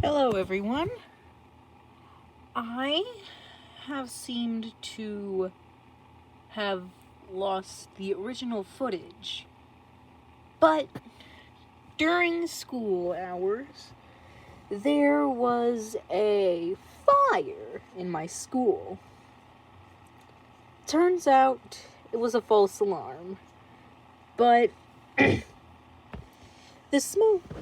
Hello everyone. I have seemed to have lost the original footage, but during school hours, there was a fire in my school. Turns out it was a false alarm, but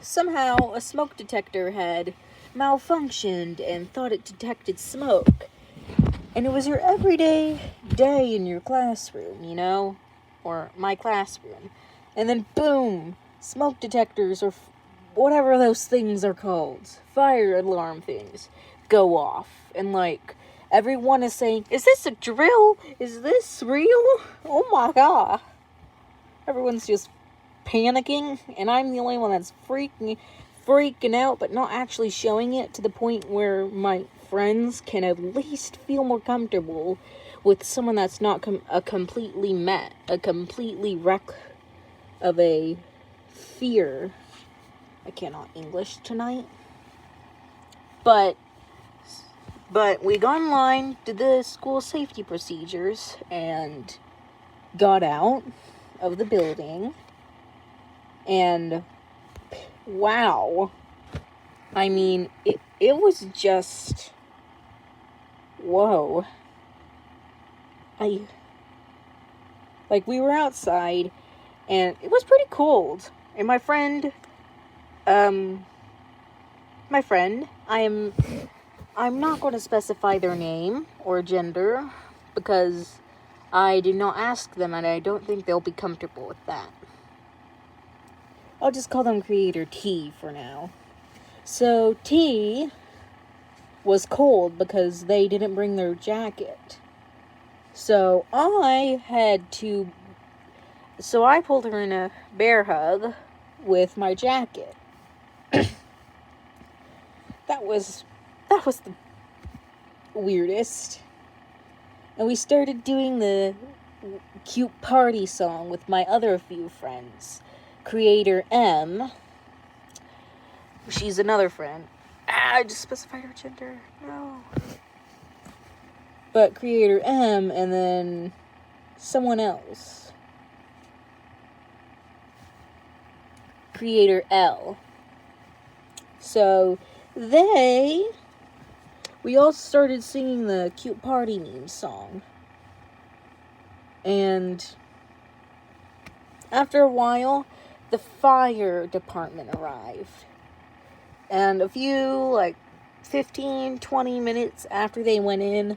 somehow a smoke detector had malfunctioned and thought it detected smoke. And it was your everyday day in your classroom, or my classroom. And then boom, smoke detectors or whatever those things are called, fire alarm things, go off. And everyone is saying, is this a drill? Is this real? Oh my god. Everyone's just panicking, and I'm the only one that's freaking out, but not actually showing it to the point where my friends can at least feel more comfortable with someone that's not a completely wreck of a fear. I cannot English tonight. But we got in line, did the school safety procedures, and got out of the building. And wow, I mean, it was just, whoa. We were outside, and it was pretty cold, and my friend, I'm not going to specify their name or gender, because I did not ask them, and I don't think they'll be comfortable with that. I'll just call them Creator T for now. So T was cold because they didn't bring their jacket. So I pulled her in a bear hug with my jacket. That was the weirdest. And we started doing the cute party song with my other few friends. Creator M. She's another friend. I just specified her gender. No. But Creator M, and then someone else. Creator L. So we all started singing the cute party meme song. And after a while, the fire department arrived. And a few, 15, 20 minutes after they went in,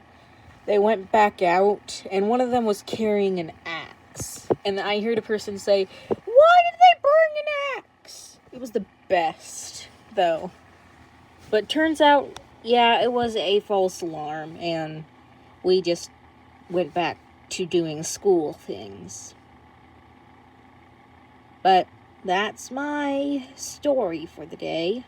they went back out, and one of them was carrying an axe. And I heard a person say, "Why did they bring an axe?" It was the best, though. But turns out, yeah, it was a false alarm, and we just went back to doing school things. But that's my story for the day.